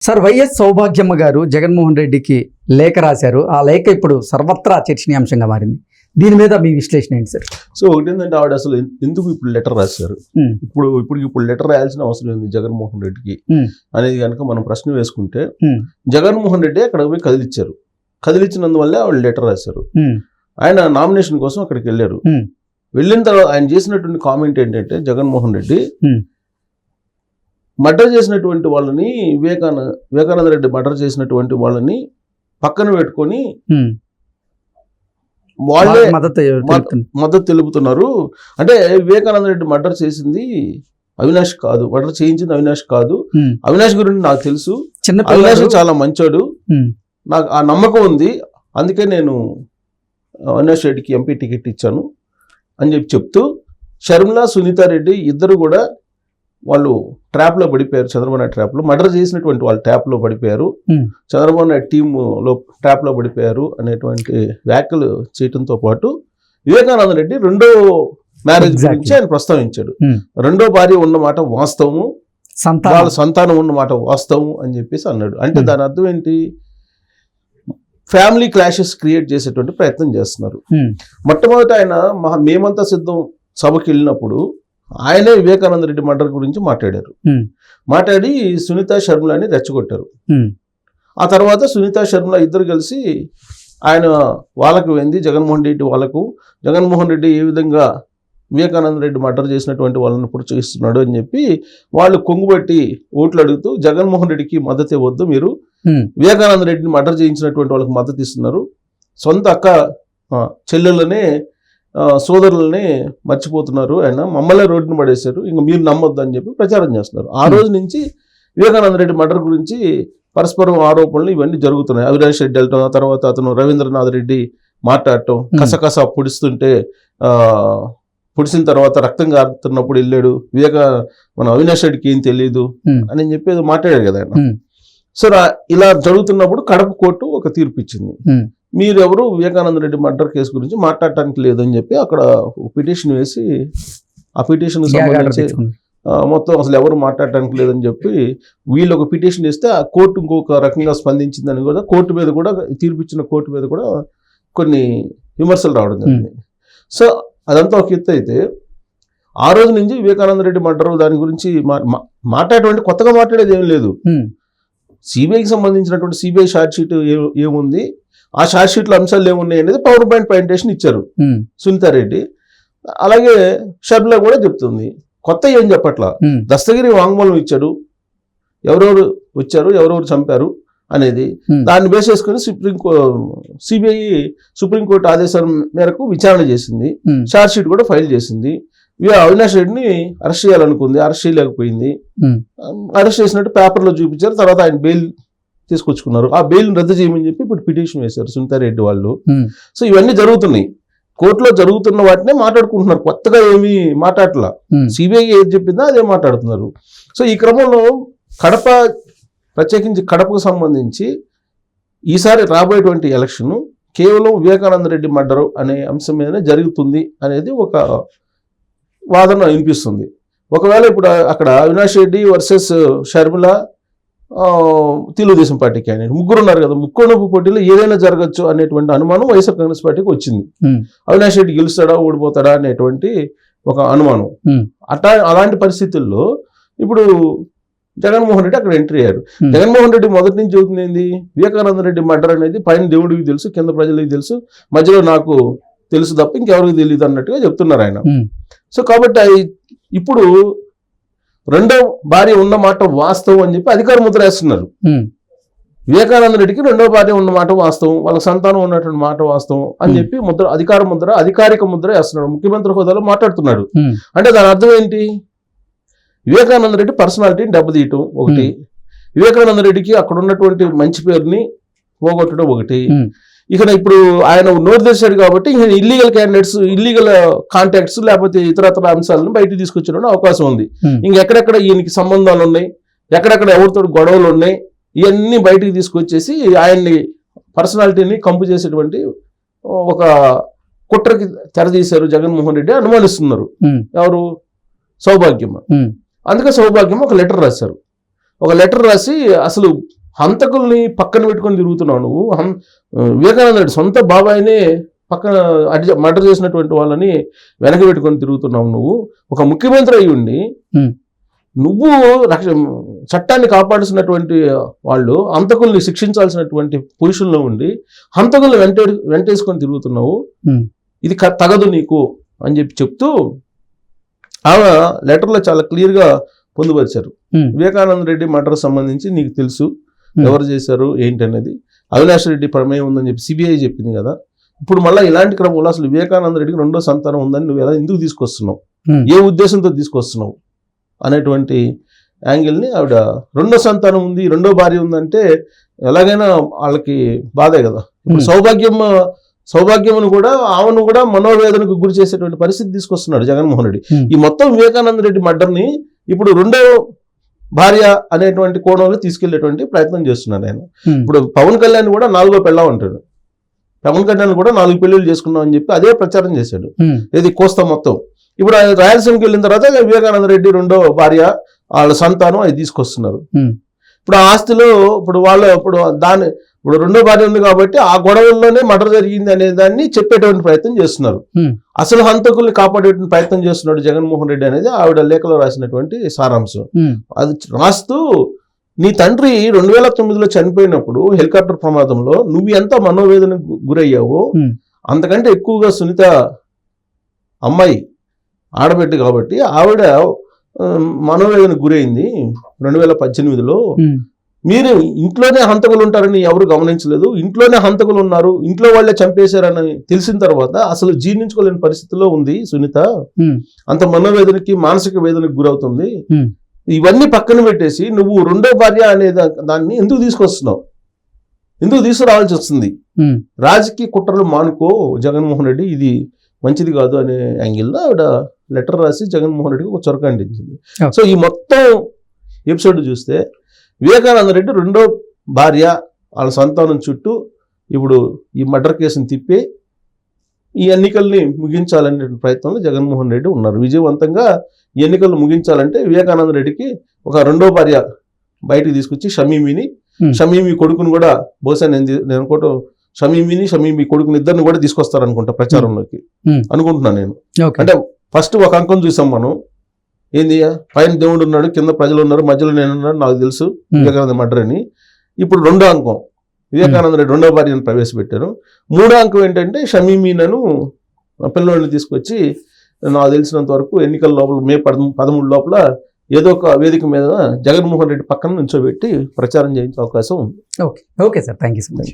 Sir YS Soubhagyamma గారు జగన్మోహన్ రెడ్డికి లేఖ రాశారు. ఆ లేఖ ఇప్పుడు సర్వత్రా చర్చనీయాంశంగా మారింది. దీని మీద మీ విశ్లేషణ ఏంటి సార్? సో ఒకటి ఏంటంటే ఆవిడ అసలు ఎందుకు ఇప్పుడు లెటర్ రాశారు, ఇప్పుడు లెటర్ రాయాల్సిన అవసరం ఉంది జగన్మోహన్ రెడ్డికి అనేది కనుక మనం ప్రశ్న వేసుకుంటే, జగన్మోహన్ రెడ్డి అక్కడ పోయి కదిలిచ్చినందువల్లే ఆవిడ లెటర్ రాశారు. ఆయన నామినేషన్ కోసం అక్కడికి వెళ్ళారు. వెళ్ళిన తర్వాత ఆయన చేసినటువంటి కామెంట్ ఏంటంటే, జగన్మోహన్ రెడ్డి మర్డర్ చేసినటువంటి వాళ్ళని వివేకానంద రెడ్డి మర్డర్ చేసినటువంటి వాళ్ళని పక్కన పెట్టుకొని వాళ్ళే మద్దతు తెలుపుతున్నారు. అంటే వివేకానంద రెడ్డి మర్డర్ చేసింది అవినాష్ కాదు, మర్డర్ చేయించింది అవినాష్ కాదు. అవినాష్ గురించి నాకు తెలుసు, అవినాష్ చాలా మంచోడు, నాకు ఆ నమ్మకం ఉంది, అందుకే నేను అవినాష్ రెడ్డికి ఎంపీ టికెట్ ఇచ్చాను అని చెప్తూ షర్మిల, సునీతారెడ్డి ఇద్దరు కూడా వాళ్ళు ట్రాప్లో పడిపోయారు. చంద్రబాబు నాయుడు ట్రాప్లో, మర్డర్ చేసినటువంటి వాళ్ళు ట్రాప్లో పడిపోయారు, చంద్రబాబు నాయుడు టీంలో ట్రాప్లో పడిపోయారు అనేటువంటి వ్యాఖ్యలు చేయడంతో పాటు వివేకానంద రెడ్డి రెండో మ్యారేజ్ గురించి ఆయన ప్రస్తావించాడు. రెండో భార్య ఉన్నమాట వాస్తవము, వాళ్ళ సంతానం ఉన్నమాట వాస్తవం అని చెప్పేసి అన్నాడు. అంటే దాని అర్థం ఏంటి? ఫ్యామిలీ క్లాషెస్ క్రియేట్ చేసేటువంటి ప్రయత్నం చేస్తున్నారు. మొట్టమొదటి ఆయన మేమంతా సిద్ధం సభకి వెళ్ళినప్పుడు ఆయనే వివేకానంద రెడ్డి మర్డర్ గురించి మాట్లాడి సునీత షర్మిలని రెచ్చగొట్టారు. ఆ తర్వాత సునీత షర్మిల ఇద్దరు కలిసి ఆయన వాళ్ళకు వెంది జగన్మోహన్ రెడ్డి ఏ విధంగా వివేకానంద రెడ్డి మర్డర్ చేసినటువంటి వాళ్ళని ప్రోత్సహిస్తున్నాడు అని చెప్పి వాళ్ళు కొంగుబట్టి ఓట్లు అడుగుతూ, జగన్మోహన్ రెడ్డికి మద్దతు ఇవ్వద్దు, మీరు వివేకానంద రెడ్డిని మర్డర్ చేయించినటువంటి వాళ్ళకి మద్దతు ఇస్తున్నారు, సొంత అక్క చెల్లెళ్ళనే సోదరులని మర్చిపోతున్నారు, ఆయన మమ్మల్ని రోడ్డును పడేశారు, ఇంకా మీరు నమ్మొద్దు అని చెప్పి ప్రచారం చేస్తున్నారు. ఆ రోజు నుంచి వివేకానంద రెడ్డి మర్డర్ గురించి పరస్పరం ఆరోపణలు ఇవన్నీ జరుగుతున్నాయి. అవినాష్ రెడ్డి వెళ్ళటం, ఆ తర్వాత అతను రవీంద్రనాథ్ రెడ్డి మాట్లాడటం, కసకస పొడిస్తుంటే పొడిసిన తర్వాత రక్తం కారుతున్నప్పుడు వెళ్ళాడు మన అవినాష్ రెడ్డికి ఏం తెలియదు అని చెప్పి ఏదో మాట్లాడాడు కదా ఆయన. సో ఇలా జరుగుతున్నప్పుడు కడప కోర్టు ఒక తీర్పు ఇచ్చింది, మీరెవరు వివేకానంద రెడ్డి మర్డర్ కేసు గురించి మాట్లాడటానికి లేదని చెప్పి అక్కడ పిటిషన్ వేసి, ఆ పిటిషన్ సంబంధించి మొత్తం అసలు ఎవరు మాట్లాడటానికి లేదని చెప్పి వీళ్ళు ఒక పిటిషన్ ఇస్తే ఆ కోర్టు ఇంకొక రకంగా స్పందించిందని కూడా కోర్టు మీద కూడా, తీర్పు ఇచ్చిన కోర్టు మీద కూడా కొన్ని విమర్శలు రావడం జరిగింది. సో అదంతా ఒక ఎత్తు అయితే, ఆ రోజు నుంచి వివేకానంద రెడ్డి మర్డర్ దాని గురించి మాట్లాడేటువంటి కొత్తగా మాట్లాడేది ఏం లేదు. సిబిఐకి సంబంధించినటువంటి సిబిఐ ఛార్జ్ షీట్ ఏముంది, ఆ ఛార్జ్ షీట్లో అంశాలు ఏమున్నాయి అనేది పవర్ పాయింట్ ప్రజెంటేషన్ ఇచ్చారు సునీతారెడ్డి. అలాగే షర్మిల కూడా చెప్తుంది, కొత్త ఏం చెప్పట్లా, దస్తగిరి వాంగ్మూలం ఇచ్చాడు, ఎవరెవరు వచ్చారు, ఎవరెవరు చంపారు అనేది, దాన్ని బేస్ చేసుకుని సిబిఐ సుప్రీంకోర్టు ఆదేశాల మేరకు విచారణ చేసింది, ఛార్జ్ షీట్ కూడా ఫైల్ చేసింది. అవినాష్ రెడ్డిని అరెస్ట్ చేయాలనుకుంది, అరెస్ట్ చేయలేకపోయింది, అరెస్ట్ చేసినట్టు పేపర్లో చూపించారు, తర్వాత ఆయన బెయిల్ తీసుకొచ్చుకున్నారు, ఆ బెయిల్ రద్దు చేయమని చెప్పి ఇప్పుడు పిటిషన్ వేశారు సునీతారెడ్డి వాళ్ళు. సో ఇవన్నీ జరుగుతున్నాయి, కోర్టులో జరుగుతున్న వాటినే మాట్లాడుకుంటున్నారు, కొత్తగా ఏమీ మాట్లాడలా, సిబిఐ ఏది చెప్పిందో అదే మాట్లాడుతున్నారు. సో ఈ క్రమంలో ప్రత్యేకించి కడపకు సంబంధించి ఈసారి రాబోయేటువంటి ఎలక్షన్ కేవలం వివేకానంద రెడ్డి మర్డరు అనే అంశం మీదనే జరుగుతుంది అనేది ఒక వాదన వినిపిస్తుంది. ఒకవేళ ఇప్పుడు అక్కడ Avinash Reddy versus Sharmila, Telugu Desam party candidate ముగ్గురు ఉన్నారు కదా, ముగ్గురు పోటీలో ఏదైనా జరగచ్చు అనేటువంటి అనుమానం వైఎస్ఆర్ కాంగ్రెస్ పార్టీకి వచ్చింది. అవినాష్ రెడ్డి గెలుస్తాడా ఓడిపోతాడా అనేటువంటి ఒక అనుమానం. అలాంటి పరిస్థితుల్లో ఇప్పుడు జగన్మోహన్ రెడ్డి అక్కడ ఎంట్రీ అయ్యారు. జగన్మోహన్ రెడ్డి మొదటి నుంచి చెబుతుంది ఏంది, వివేకానంద రెడ్డి మర్డర్ అనేది పైన దేవుడికి తెలుసు, కింద ప్రజలకి తెలుసు, మధ్యలో నాకు తెలుసు తప్ప ఇంకెవరికి తెలియదు అన్నట్టుగా చెప్తున్నారు ఆయన. సో కాబట్టి ఇప్పుడు రెండో భార్య ఉన్న మాట వాస్తవం అని చెప్పి అధికార ముద్ర వేస్తున్నారు. వివేకానంద రెడ్డికి రెండో భార్య ఉన్న మాట వాస్తవం, వాళ్ళ సంతానం ఉన్నటువంటి మాట వాస్తవం అని చెప్పి అధికారిక ముద్ర వేస్తున్నాడు, ముఖ్యమంత్రి హోదాలో మాట్లాడుతున్నాడు. అంటే దాని అర్థం ఏంటి, వివేకానంద రెడ్డి పర్సనాలిటీని దెబ్బతీయటం ఒకటి, వివేకానంద రెడ్డికి అక్కడ ఉన్నటువంటి మంచి పేరుని పోగొట్టడం ఒకటి. ఇక్కడ ఇప్పుడు ఆయన నోటు తెచ్చాడు కాబట్టి ఇల్లీగల్ క్యాండిడేట్స్, ఇల్లీగల్ కాంటాక్ట్స్ లేకపోతే ఇతరత్ర అంశాలను బయటకు తీసుకొచ్చడం అవకాశం ఉంది. ఇంకెక్కడెక్కడ ఈయనకి సంబంధాలు ఉన్నాయి, ఎక్కడెక్కడ ఎవరితో గొడవలు ఉన్నాయి, ఇవన్నీ బయటికి తీసుకొచ్చేసి ఆయన్ని పర్సనాలిటీని కంపు చేసేటువంటి ఒక కుట్రకి తెరదీశారు జగన్మోహన్ రెడ్డి అనుమానిస్తున్నారు ఎవరు, సౌభాగ్యమ్మ. అందుకే సౌభాగ్యమ్మ ఒక లెటర్ రాశారు, ఒక లెటర్ రాసి అసలు హంతకుల్ని పక్కన పెట్టుకొని తిరుగుతున్నావు నువ్వు. వివేకానంద రెడ్డి సొంత బాబాయినే పక్కన మర్డర్ చేసినటువంటి వాళ్ళని వెనక పెట్టుకొని తిరుగుతున్నావు నువ్వు. ఒక ముఖ్యమంత్రి అయి ఉండి నువ్వు చట్టాన్ని కాపాడుతున్నటువంటి వాళ్ళు హంతకుల్ని శిక్షించాల్సినటువంటి పొజిషన్లో ఉండి హంతకుల్ని వెంటేసుకొని తిరుగుతున్నావు, ఇది తగదు నీకు అని చెప్తూ ఆమె లెటర్లో చాలా క్లియర్గా పొందుపరిచారు. వివేకానంద రెడ్డి మర్డర్ సంబంధించి నీకు తెలుసు ఎవరు చేశారు ఏంటనేది, అవినాష్ రెడ్డి ప్రమేయం ఉందని చెప్పి సిబిఐ చెప్పింది కదా. ఇప్పుడు మళ్ళీ ఇలాంటి క్రమంలో అసలు వివేకానంద రెడ్డికి రెండో సంతానం ఉందని నువ్వు ఎలా ఎందుకు తీసుకొస్తున్నావు, ఏ ఉద్దేశంతో తీసుకొస్తున్నావు అనేటువంటి యాంగిల్ని ఆవిడ రెండో సంతానం ఉంది, రెండో భార్య ఉందంటే ఎలాగైనా వాళ్ళకి బాధే కదా. ఇప్పుడు సౌభాగ్యమును కూడా ఆమెను కూడా మనోవేదనకు గురి చేసేటువంటి పరిస్థితి తీసుకొస్తున్నాడు జగన్మోహన్ రెడ్డి. ఈ మొత్తం వివేకానంద రెడ్డి మర్డర్ని ఇప్పుడు రెండో భార్య అనేటువంటి కోణంలో తీసుకెళ్లేటువంటి ప్రయత్నం చేస్తున్నాడు ఆయన. ఇప్పుడు పవన్ కళ్యాణ్ కూడా 4వ పెళ్ళాం అంటాడు. పవన్ కళ్యాణ్ కూడా 4 పెళ్లిళ్ళు చేసుకున్నాం అని చెప్పి అదే ప్రచారం చేశాడు. ఇది కోస్తా మొత్తం. ఇప్పుడు ఆయన రాయలసీమకి వెళ్ళిన తర్వాత వివేకానంద రెడ్డి రెండో భార్య వాళ్ళ సంతానం అది తీసుకొస్తున్నారు. ఇప్పుడు ఆ ఆస్తిలో ఇప్పుడు రెండో భార్య ఉంది కాబట్టి ఆ గొడవల్లోనే మర్డర్ జరిగింది అనే దాన్ని చెప్పేటువంటి ప్రయత్నం చేస్తున్నారు. అసలు హంతకుల్ని కాపాడేటువంటి ప్రయత్నం చేస్తున్నాడు జగన్మోహన్ రెడ్డి అనేది ఆవిడ లేఖలో రాసినటువంటి సారాంశం. అది రాస్తూ నీ తండ్రి 2009లో చనిపోయినప్పుడు హెలికాప్టర్ ప్రమాదంలో నువ్వు ఎంత మనోవేదనకు గురయ్యావో అంతకంటే ఎక్కువగా సునీత అమ్మాయి ఆడబిడ్డ కాబట్టి ఆవిడ మనోవేదనకు గురైంది 2018లో. మీరు ఇంట్లోనే హంతకులు ఉంటారని ఎవరు గమనించలేదు, ఇంట్లోనే హంతకులు ఉన్నారు, ఇంట్లో వాళ్ళే చంపేశారని తెలిసిన తర్వాత అసలు జీర్ణించుకోలేని పరిస్థితిలో ఉంది సునీత. అంత మనోవేదనకి మానసిక వేదనకు గురవుతుంది. ఇవన్నీ పక్కన పెట్టేసి నువ్వు రెండో భార్య అనే దాన్ని ఎందుకు తీసుకొస్తున్నావు, ఎందుకు తీసుకురావాల్సి వస్తుంది? రాజకీయ కుట్రలు మానుకో జగన్మోహన్ రెడ్డి, ఇది మంచిది కాదు అనే యాంగిల్లో ఆవిడ లెటర్ రాసి జగన్మోహన్ రెడ్డికి ఒక చొరక అందించింది. సో ఈ మొత్తం ఎపిసోడ్ చూస్తే వివేకానంద రెడ్డి రెండో భార్య వాళ్ళ సంతానం చుట్టూ ఇప్పుడు ఈ మర్డర్ కేసుని తిప్పి ఈ ఎన్నికల్ని ముగించాలనే ప్రయత్నంలో జగన్మోహన్ రెడ్డి ఉన్నారు. విజయవంతంగా ఈ ఎన్నికలు ముగించాలంటే వివేకానంద రెడ్డికి ఒక రెండో భార్య బయటికి తీసుకొచ్చి షమీమి కొడుకుని కూడా బహుశా నేను అనుకోవటం షమీమి కొడుకుని ఇద్దరిని కూడా తీసుకొస్తారనుకుంటా ప్రచారంలోకి అనుకుంటున్నాను నేను. అంటే ఫస్ట్ ఒక అంకం చూసాం మనం, ఏంది పైన దేవుడు ఉన్నాడు, కింద ప్రజలు ఉన్నారు, మధ్యలో నేనున్నాడు, నాకు తెలుసు వివేకానంద మర్డర్ అని. ఇప్పుడు రెండో అంకం వివేకానంద రెడ్డి రెండో భార్యను ప్రవేశపెట్టారు. మూడో అంకం ఏంటంటే షమీమీనను పిల్లల్ని తీసుకొచ్చి నాకు తెలిసినంత వరకు ఎన్నికల లోపల మే 13 లోపల ఏదో ఒక వేదిక మీద జగన్మోహన్ రెడ్డి పక్కన నుంచోబెట్టి ప్రచారం చేయించే అవకాశం ఉంది. Okay sir, thank you so much.